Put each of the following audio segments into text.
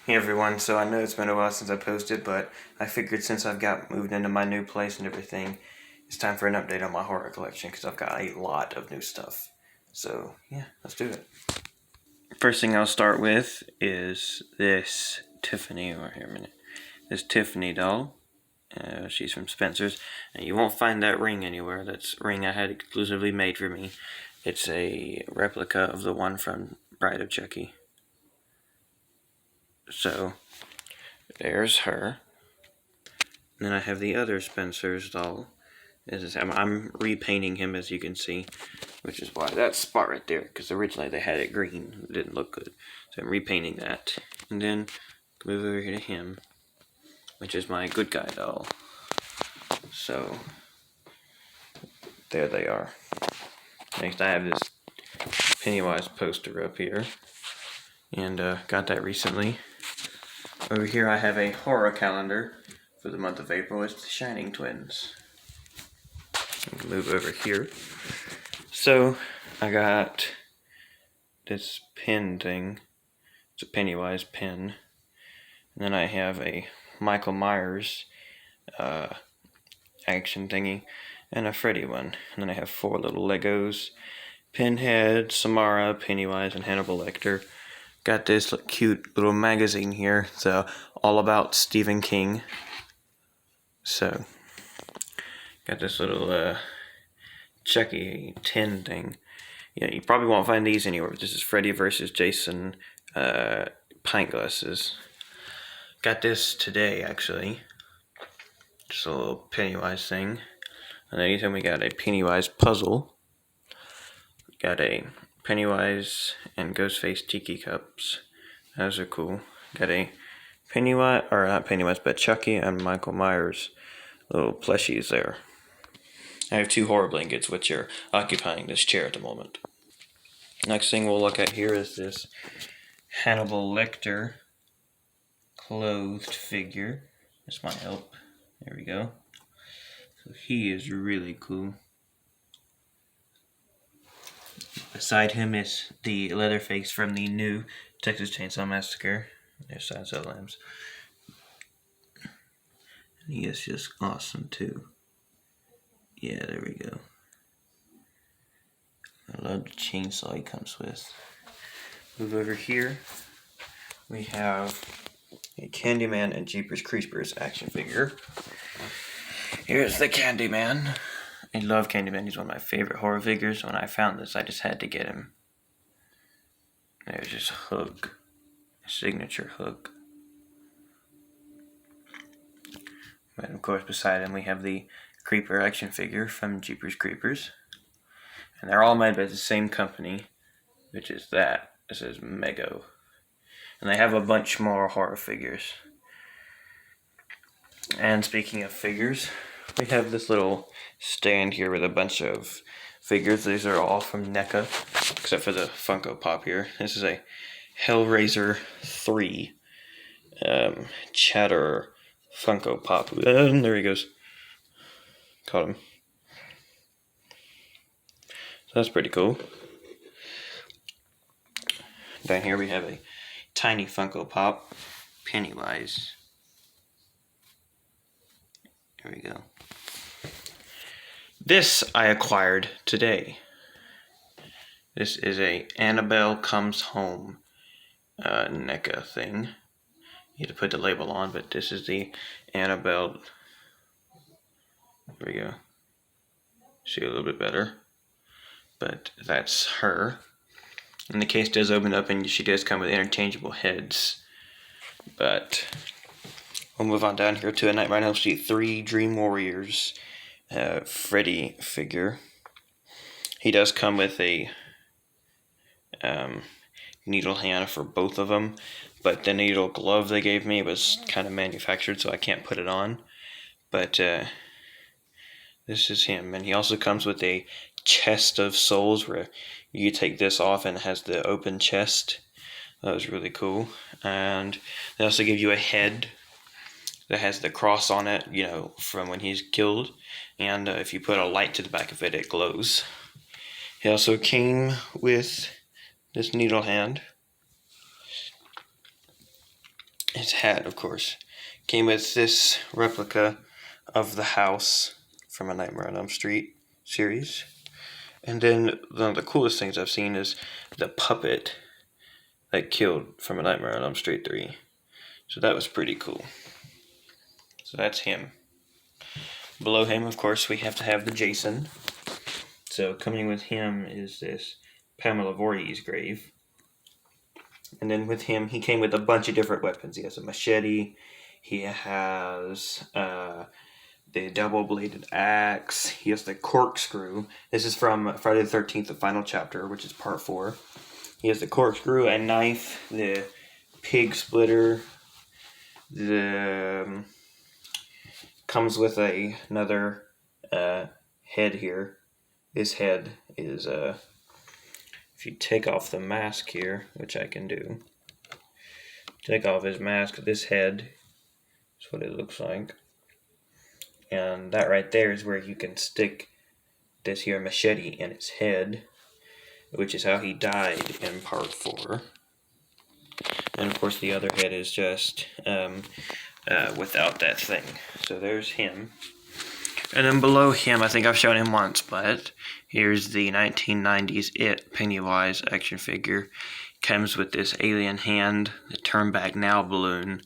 Hey everyone, so I know it's been a while since I posted, but I figured since I've got moved into my new place and everything, it's time for an update on my horror collection because I've got a lot of new stuff. So, yeah, let's do it. First thing I'll start with is this Tiffany, or here a minute, this Tiffany doll. She's from Spencer's, and you won't find that ring anywhere. That's a ring I had exclusively made for me. It's a replica of the one from Bride of Chucky. So, there's her. And then I have the other Spencer's doll. I'm repainting him, as you can see, which is why that spot right there, because originally they had it green. It didn't look good. So I'm repainting that. And then move over here to him, which is my good guy doll. So there they are. Next I have this Pennywise poster up here, and got that recently. Over here I have a horror calendar for the month of April. It's the Shining Twins. Move over here. So I got this pin thing. It's a Pennywise pin. And then I have a Michael Myers action thingy and a Freddy one. And then I have 4 little Legos. Pinhead, Samara, Pennywise, and Hannibal Lecter. Got this cute little magazine here. So all about Stephen King. So got this little Chucky tin thing. Yeah, you probably won't find these anywhere. This is Freddy versus Jason pint glasses. Got this today, actually. Just a little Pennywise thing. Underneath him we got a Pennywise puzzle. Got a Pennywise and Ghostface tiki cups. Those are cool. Got a Pennywise, or not Pennywise, but Chucky and Michael Myers little plushies there. I have 2 horror blankets which are occupying this chair at the moment. Next thing we'll look at here is this Hannibal Lecter clothed figure. This might help. There we go. So he is really cool. Beside him is the Leatherface from the new Texas Chainsaw Massacre. There's Silence of the Lambs. And he is just awesome too. Yeah, there we go. I love the chainsaw he comes with. Move over here. We have a Candyman and Jeepers Creepers action figure. Here's the Candyman. I love Candyman. He's one of my favorite horror figures. When I found this, I just had to get him. There's his hook. Signature hook. And of course, beside him, we have the Creeper action figure from Jeepers Creepers. And they're all made by the same company, which is that. This is Mego. And they have a bunch more horror figures. And speaking of figures, we have this little stand here with a bunch of figures. These are all from NECA, except for the Funko Pop here. This is a Hellraiser 3 Chatter Funko Pop. There he goes. Caught him. So that's pretty cool. Down here we have a tiny Funko Pop Pennywise. There we go. This I acquired today. This is a Annabelle Comes Home NECA thing. You have to put the label on, but this is the Annabelle. There we go. See a little bit better. But that's her. And the case does open up and she does come with interchangeable heads. But we'll move on down here to a Nightmare on Elm Street 3 Dream Warriors Freddy figure. He does come with a needle hand for both of them, but the needle glove they gave me was kind of manufactured, so I can't put it on. But this is him, and he also comes with a chest of souls where you take this off and it has the open chest. That was really cool. And they also give you a head that has the cross on it, you know, from when he's killed. And if you put a light to the back of it, it glows. He also came with this needle hand. his hat, of course, came with this replica of the house from A Nightmare on Elm Street series. And then one of the coolest things I've seen is the puppet that killed from A Nightmare on Elm Street 3. So that was pretty cool. So that's him. Below him, of course, we have to have the Jason. So coming with him is this Pamela Voorhees grave. And then with him, he came with a bunch of different weapons. He has a machete. He has the double-bladed axe. He has the corkscrew. This is from Friday the 13th, the final chapter, which is part 4. He has the corkscrew, a knife, the pig splitter. The comes with another head here. This head is if you take off the mask here, which I can do, take off his mask, this head is what it looks like. And that right there is where you can stick this here machete in his head, which is how he died in part 4. And of course the other head is just without that thing. So there's him. And then below him, I think I've shown him once, but here's the 1990s It Pennywise action figure. Comes with this alien hand, the Turn Back Now balloon,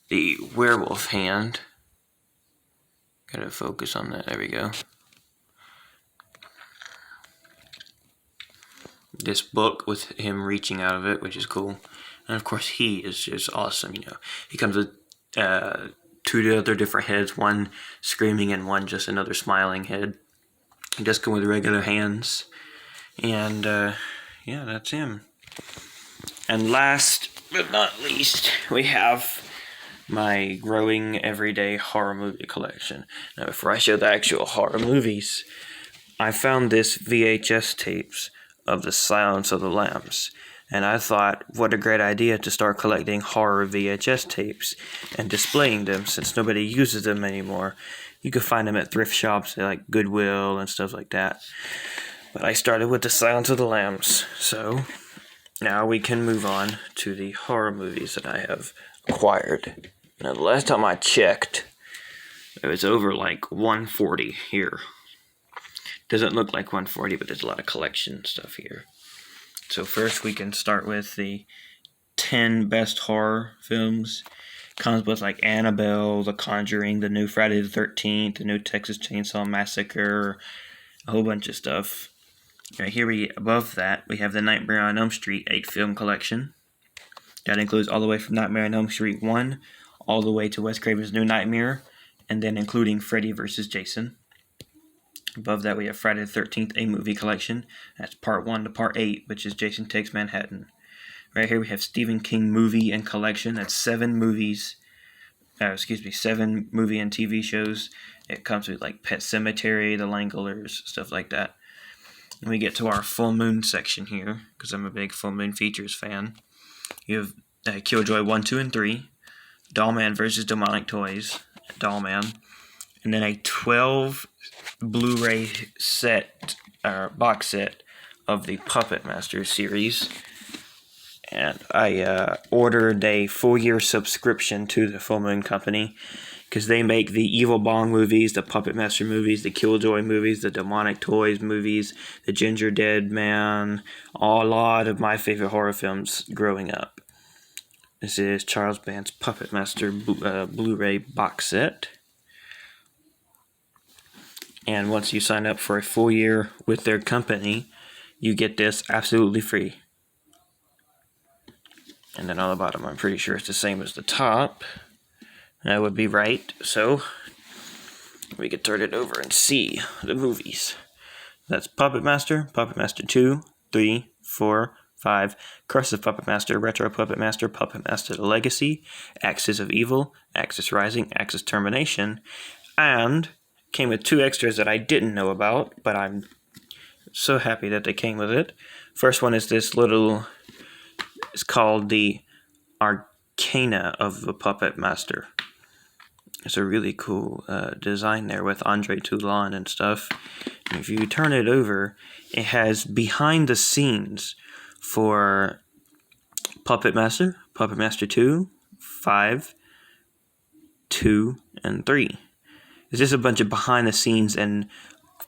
the werewolf hand. Gotta focus on that, there we go. This book with him reaching out of it, which is cool. And of course he is just awesome, you know. He comes with 2 other different heads, one screaming and one just another smiling head. He does come with regular hands. And yeah, that's him. And last but not least, we have my growing everyday horror movie collection. Now before I show the actual horror movies, I found this VHS tapes of The Silence of the Lambs. And I thought, what a great idea to start collecting horror VHS tapes and displaying them, since nobody uses them anymore. You can find them at thrift shops like Goodwill and stuff like that. But I started with The Silence of the Lambs, so now we can move on to the horror movies that I have acquired. Now, the last time I checked, it was over like 140 here. Doesn't look like 140, but there's a lot of collection stuff here. So first we can start with the 10 best horror films. Comes with like Annabelle, The Conjuring, the new Friday the 13th, the new Texas Chainsaw Massacre, a whole bunch of stuff. Right here, above that, we have the Nightmare on Elm Street 8 film collection. That includes all the way from Nightmare on Elm Street 1, all the way to Wes Craven's New Nightmare, and then including Freddy vs. Jason. Above that, we have Friday the 13th, a movie collection. That's part 1 to part 8, which is Jason Takes Manhattan. Right here, we have Stephen King movie and collection. That's 7 movies. 7 movie and TV shows. It comes with like Pet Sematary, The Langolers, stuff like that. And we get to our full moon section here, because I'm a big full moon features fan. You have Killjoy 1, 2, and 3. Dollman vs. Demonic Toys. Dollman. And then a 12 Blu-ray set, box set of the Puppet Master series. And I ordered a full-year subscription to the Full Moon Company, because they make the Evil Bong movies, the Puppet Master movies, the Killjoy movies, the Demonic Toys movies, the Ginger Dead Man, a lot of my favorite horror films growing up. This is Charles Band's Puppet Master Blu-ray box set. And once you sign up for a full year with their company, you get this absolutely free. And then on the bottom, I'm pretty sure it's the same as the top. That would be right. So we could turn it over and see the movies. That's Puppet Master 2, 3, 4, 5, Curse of Puppet Master, Retro Puppet Master, Puppet Master The Legacy, Axis of Evil, Axis Rising, Axis Termination, and came with 2 extras that I didn't know about, but I'm so happy that they came with it. First one is this little, it's called the Arcana of the Puppet Master. It's a really cool design there with Andre Toulon and stuff. And if you turn it over, it has behind the scenes for Puppet Master 2, 5, 2, and 3. It's just a bunch of behind the scenes and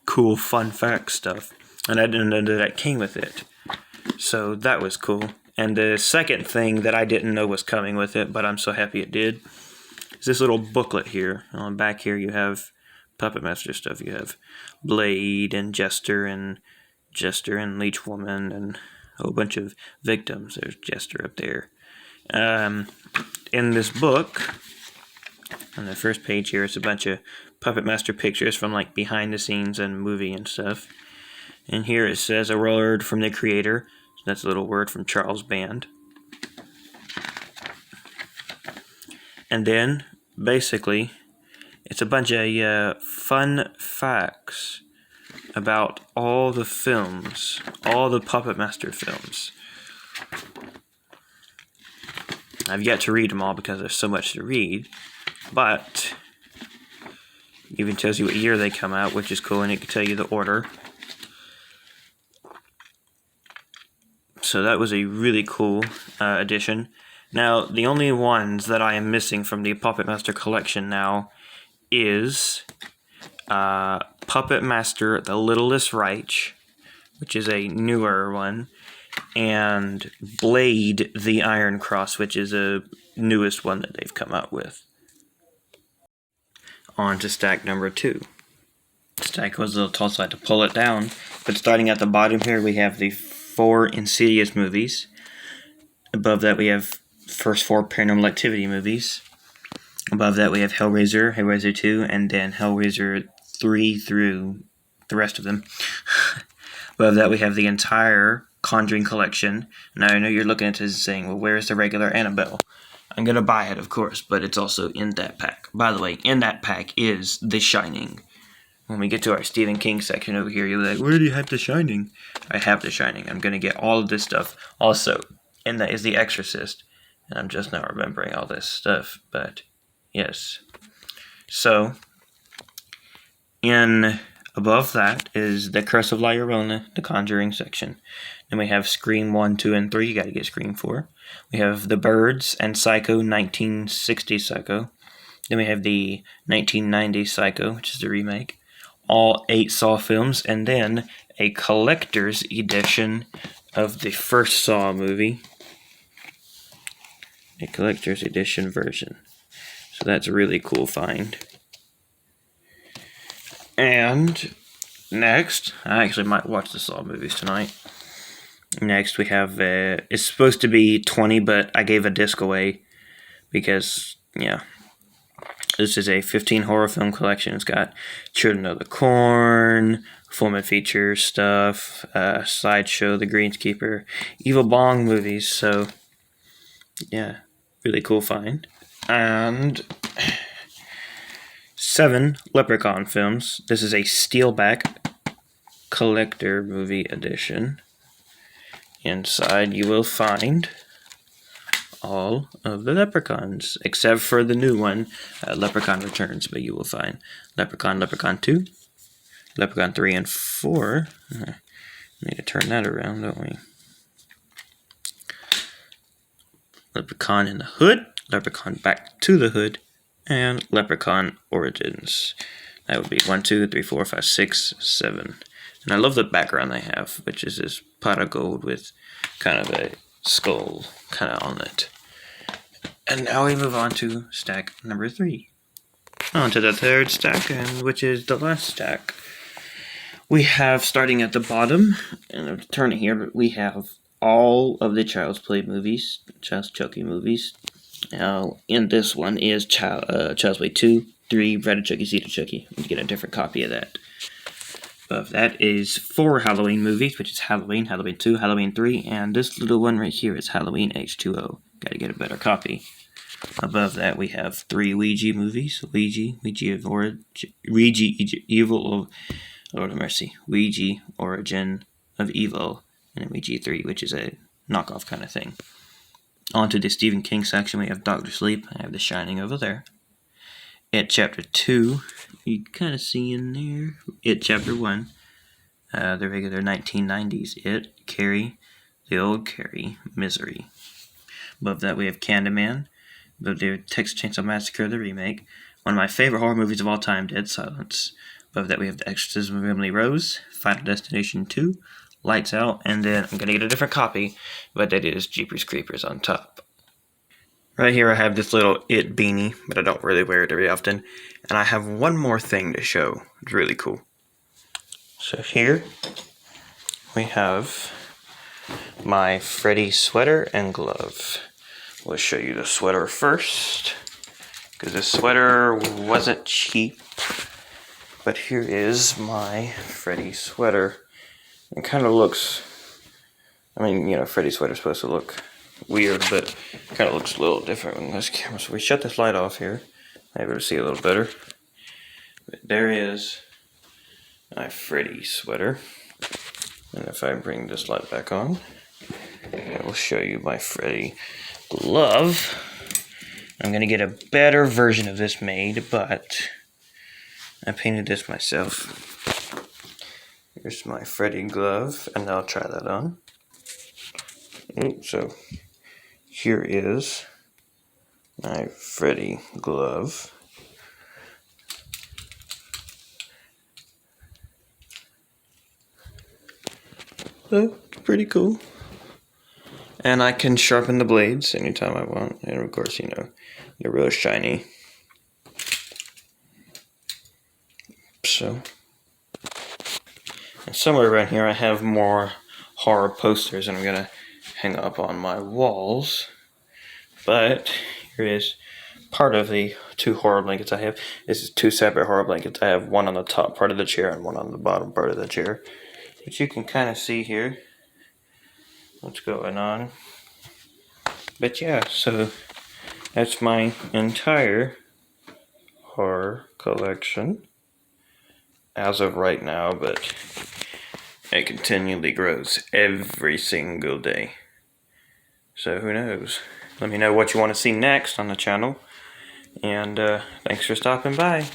cool fun fact stuff, and I didn't know that came with it. So that was cool. And the second thing that I didn't know was coming with it, but I'm so happy it did, is this little booklet here. On the back here you have Puppet Master stuff. You have Blade and Jester and Leech Woman and a whole bunch of victims. There's Jester up there. In this book, on the first page here, it's a bunch of Puppet Master pictures from like behind the scenes and movie and stuff. And here it says a word from the creator. So that's a little word from Charles Band. And then, basically, it's a bunch of fun facts about all the films, all the Puppet Master films. I've yet to read them all because there's so much to read, but it even tells you what year they come out, which is cool, and it can tell you the order. So that was a really cool addition. Now, the only ones that I am missing from the Puppet Master collection now is Puppet Master The Littlest Reich, which is a newer one, and Blade the Iron Cross, which is a newest one that they've come out with. On to stack number 2. Stack was a little tall, so I had to pull it down. But starting at the bottom here, we have the 4 Insidious movies. Above that, we have first 4 Paranormal Activity movies. Above that, we have Hellraiser, Hellraiser 2, and then Hellraiser 3 through the rest of them. Above that, we have the entire Conjuring collection. Now, I know you're looking at this and saying, well, where's the regular Annabelle? I'm going to buy it, of course, but it's also in that pack. By the way, in that pack is The Shining. When we get to our Stephen King section over here, you'll be like, where do you have The Shining? I have The Shining. I'm going to get all of this stuff. Also, in that is The Exorcist. And I'm just now remembering all this stuff, but yes. So, above that is The Curse of La Llorona, the Conjuring section. Then we have Scream 1, 2, and 3. You gotta get Scream 4. We have The Birds and Psycho, 1960 Psycho. Then we have the 1990 Psycho, which is the remake. All 8 Saw films, and then a collector's edition of the first Saw movie. A collector's edition version. So that's a really cool find. And next, I actually might watch the Saw movies tonight. Next we have, it's supposed to be 20, but I gave a disc away because, yeah. This is a 15 horror film collection. It's got Children of the Corn, Full Moon Features stuff, Sideshow, The Greenskeeper, Evil Bong movies. So, yeah, really cool find. And 7 Leprechaun films. This is a Steelback collector movie edition. Inside you will find all of the Leprechauns, except for the new one, Leprechaun Returns, but you will find Leprechaun 2, Leprechaun 3 and 4. Need to turn that around, don't we? Leprechaun in the Hood, Leprechaun Back to the Hood, and Leprechaun Origins. That would be 1, 2, 3, 4, 5, 6, 7. And I love the background they have, which is this pot of gold with kind of a skull kind of on it. And now we move on to stack number 3. On to the third stack, and which is the last stack. We have, starting at the bottom, and I'll turn it here, but we have all of the Child's Play movies, Child's Chucky movies. Now, in this one is Child's Play 2, 3, Bride of Chucky, Seed of Chucky. You get a different copy of that. Above that is 4 Halloween movies, which is Halloween, Halloween 2, Halloween 3, and this little one right here is Halloween H2O. Gotta get a better copy. Above that we have 3 Ouija movies, Ouija Origin of Evil, and then Ouija 3, which is a knockoff kind of thing. On to the Stephen King section, we have Doctor Sleep. I have The Shining over there. It Chapter 2, you kind of see in there. It Chapter 1, the regular 1990s It, Carrie, The Old Carrie, Misery. Above that we have Candyman, the Texas Chainsaw Massacre, the remake. One of my favorite horror movies of all time, Dead Silence. Above that we have The Exorcism of Emily Rose, Final Destination 2, Lights Out, and then I'm going to get a different copy, but that is Jeepers Creepers on top. Right here I have this little It beanie, but I don't really wear it very often. And I have one more thing to show. It's really cool. So here we have my Freddy sweater and glove. We'll show you the sweater first, because this sweater wasn't cheap. But here is my Freddy sweater. It kind of looks, I mean, you know, Freddy sweater's supposed to look weird, but it kind of looks a little different on this camera. So we shut this light off here. I'm able to see a little better. But there is my Freddy sweater. And if I bring this light back on, I will show you my Freddy glove. I'm going to get a better version of this made, but I painted this myself. Here's my Freddy glove, and I'll try that on. So here is my Freddy glove. Pretty cool. And I can sharpen the blades anytime I want. And of course, you know, they're real shiny. So, and somewhere around here I have more horror posters, and I'm gonna hang up on my walls. But here is part of the 2 horror blankets I have. This is 2 separate horror blankets. I have one on the top part of the chair and one on the bottom part of the chair. But you can kind of see here what's going on. But yeah, so that's my entire horror collection as of right now, but it continually grows every single day. So who knows? Let me know what you want to see next on the channel. And thanks for stopping by.